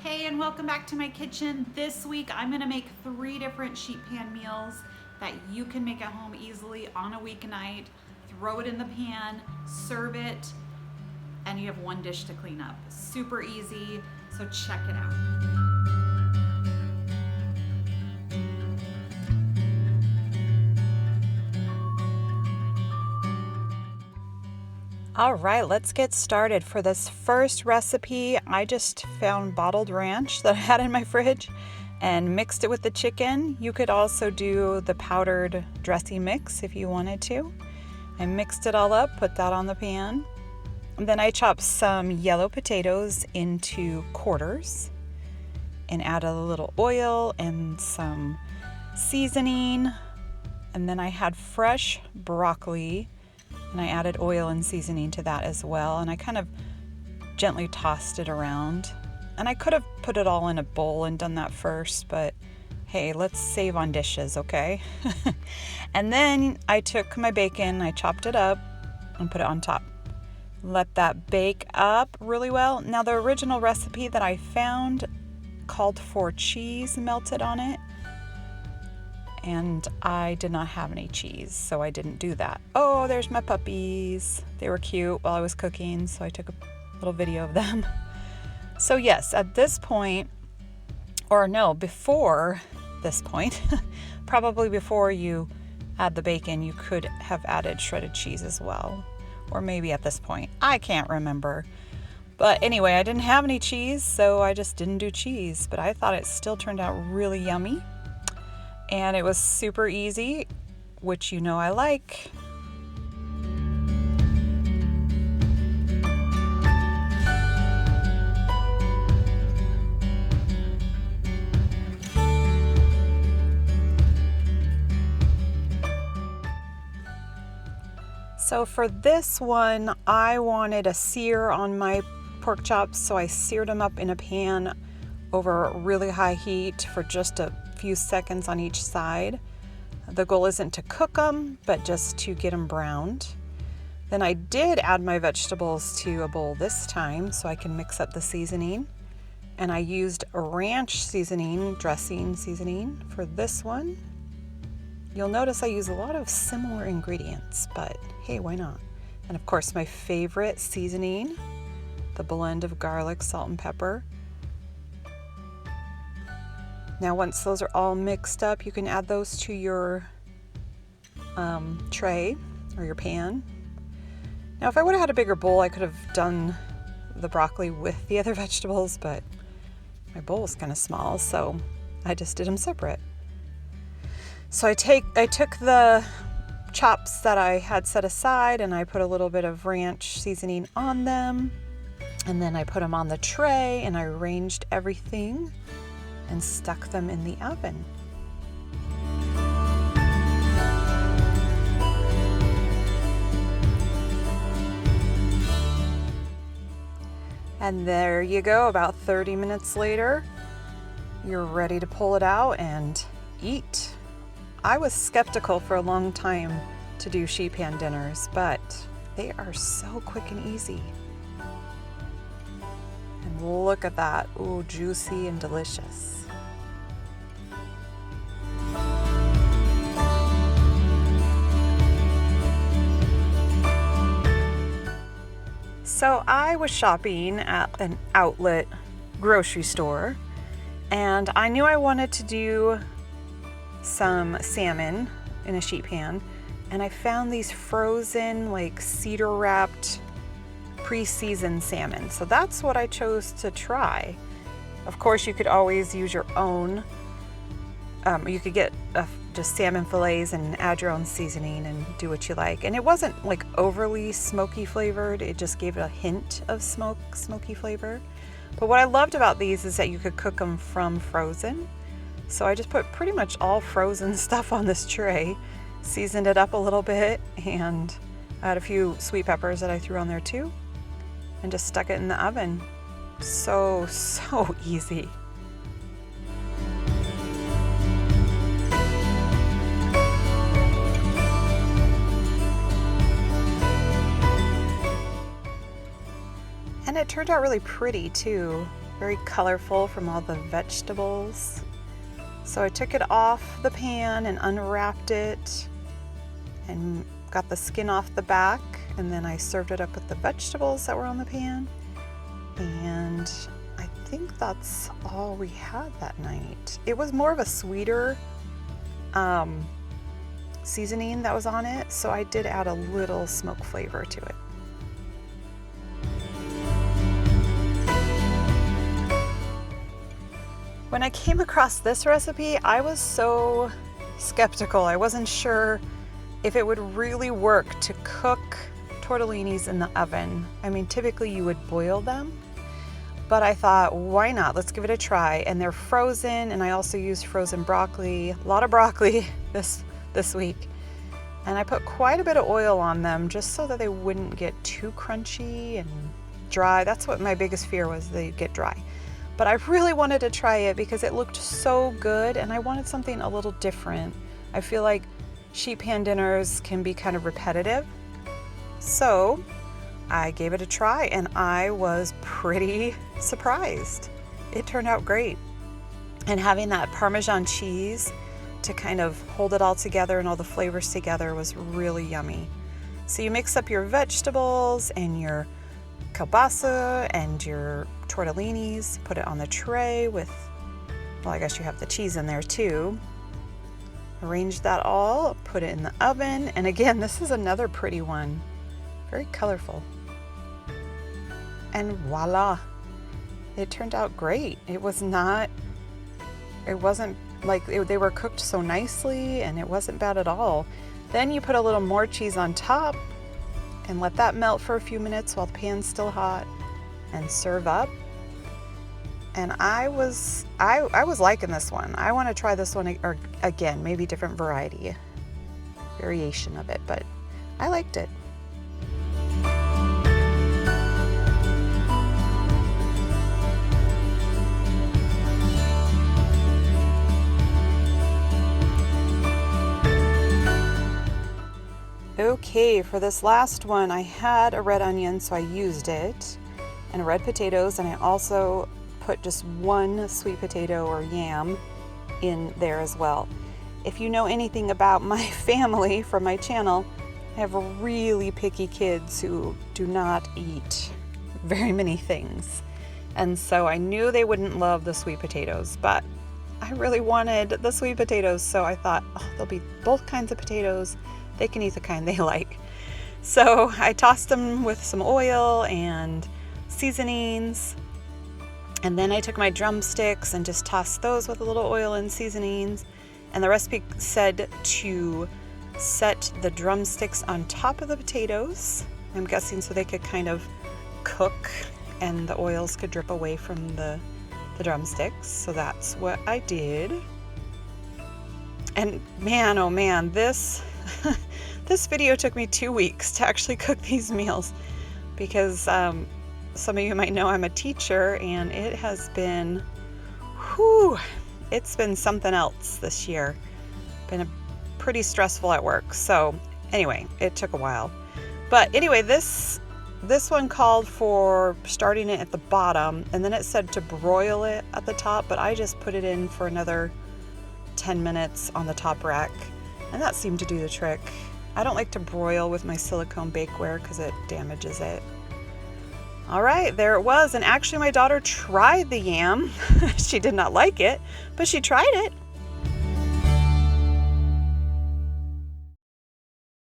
Hey, and welcome back to my kitchen. This week I'm gonna make 3 different sheet pan meals that you can make at home easily on a weeknight. Throw it in the pan, serve it, and you have 1 dish to clean up. Super easy, so check it out. All right, let's get started. For this first recipe, I just found bottled ranch that I had in my fridge and mixed it with the chicken. You could also do the powdered dressing mix if you wanted to. I mixed it all up, put that on the pan. And then I chopped some yellow potatoes into quarters and added a little oil and some seasoning. And then I had fresh broccoli and I added oil and seasoning to that as well. And I kind of gently tossed it around. And I could have put it all in a bowl and done that first, but hey, let's save on dishes, okay? And then I took my bacon, I chopped it up and put it on top. Let that bake up really well. Now the original recipe that I found called for cheese melted on it, and I did not have any cheese, so I didn't do that. Oh, there's my puppies. They were cute while I was cooking, so I took a little video of them. So yes, at this point, or no, before this point, probably before you add the bacon, you could have added shredded cheese as well. Or maybe at this point, I can't remember. But anyway, I didn't have any cheese, so I just didn't do cheese, but I thought it still turned out really yummy. And it was super easy, which you know I like. So for this one, I wanted a sear on my pork chops, so I seared them up in a pan over really high heat for just a few seconds on each side. The goal isn't to cook them, but just to get them browned. Then I did add my vegetables to a bowl this time so I can mix up the seasoning. And I used a ranch seasoning, dressing seasoning for this one. You'll notice I use a lot of similar ingredients, but hey, why not? And of course my favorite seasoning, the blend of garlic, salt, and pepper. Now once those are all mixed up, you can add those to your tray or your pan. Now if I would have had a bigger bowl, I could have done the broccoli with the other vegetables, but my bowl is kind of small, so I just did them separate. So I took the chops that I had set aside and I put a little bit of ranch seasoning on them, and then I put them on the tray and I arranged everything and stuck them in the oven. And there you go, about 30 minutes later, you're ready to pull it out and eat. I was skeptical for a long time to do sheet pan dinners, but they are so quick and easy. And look at that, ooh, juicy and delicious. So I was shopping at an outlet grocery store, and I knew I wanted to do some salmon in a sheet pan, and I found these frozen, like cedar wrapped, pre-seasoned salmon. So that's what I chose to try. Of course, you could always use your own. You could get just salmon fillets and add your own seasoning and do what you like. And it wasn't like overly smoky flavored. It just gave it a hint of smoky flavor. But what I loved about these is that you could cook them from frozen. So I just put pretty much all frozen stuff on this tray, seasoned it up a little bit, and I had a few sweet peppers that I threw on there too, and just stuck it in the oven. So easy. And it turned out really pretty too. very colorful from all the vegetables. So I took it off the pan and unwrapped it and got the skin off the back, and then I served it up with the vegetables that were on the pan. And I think that's all we had that night. It was more of a sweeter seasoning that was on it, so I did add a little smoke flavor to it. When I came across this recipe, I was so skeptical. I wasn't sure if it would really work to cook tortellinis in the oven. I mean, typically you would boil them, but I thought, why not? Let's give it a try. And they're frozen, and I also used frozen broccoli, a lot of broccoli this week. And I put quite a bit of oil on them just so that they wouldn't get too crunchy and dry. That's what my biggest fear was, they get dry. But I really wanted to try it because it looked so good, and I wanted something a little different. I feel like sheet pan dinners can be kind of repetitive. So I gave it a try, and I was pretty surprised. It turned out great. And having that Parmesan cheese to kind of hold it all together and all the flavors together was really yummy. So you mix up your vegetables and your kielbasa and your tortellinis, put it on the tray with, well, I guess you have the cheese in there too. Arrange that all, put it in the oven, and again, this is another pretty one. Very colorful. And voila, it turned out great. It wasn't like they were cooked so nicely, and it wasn't bad at all. Then you put a little more cheese on top and let that melt for a few minutes while the pan's still hot, and serve up. And I was liking this one. I want to try this one again, maybe different variation of it, but I liked it. Okay, for this last one, I had a red onion, so I used it, and red potatoes, and I also put just one sweet potato or yam in there as well. If you know anything about my family from my channel, I have really picky kids who do not eat very many things. And so I knew they wouldn't love the sweet potatoes, but I really wanted the sweet potatoes, so I thought, oh, there'll be both kinds of potatoes. They can eat the kind they like. So I tossed them with some oil and seasonings, and then I took my drumsticks and just tossed those with a little oil and seasonings. And the recipe said to set the drumsticks on top of the potatoes, I'm guessing so they could kind of cook and the oils could drip away from the drumsticks. So that's what I did. And man, oh man, this video took me 2 weeks to actually cook these meals, because some of you might know I'm a teacher, and it has been, it's been something else this year. Been pretty stressful at work. So anyway, it took a while. But anyway, this one called for starting it at the bottom, and then it said to broil it at the top, but I just put it in for another 10 minutes on the top rack, and that seemed to do the trick. I don't like to broil with my silicone bakeware because it damages it. All right, there it was. And actually my daughter tried the yam. She did not like it, but she tried it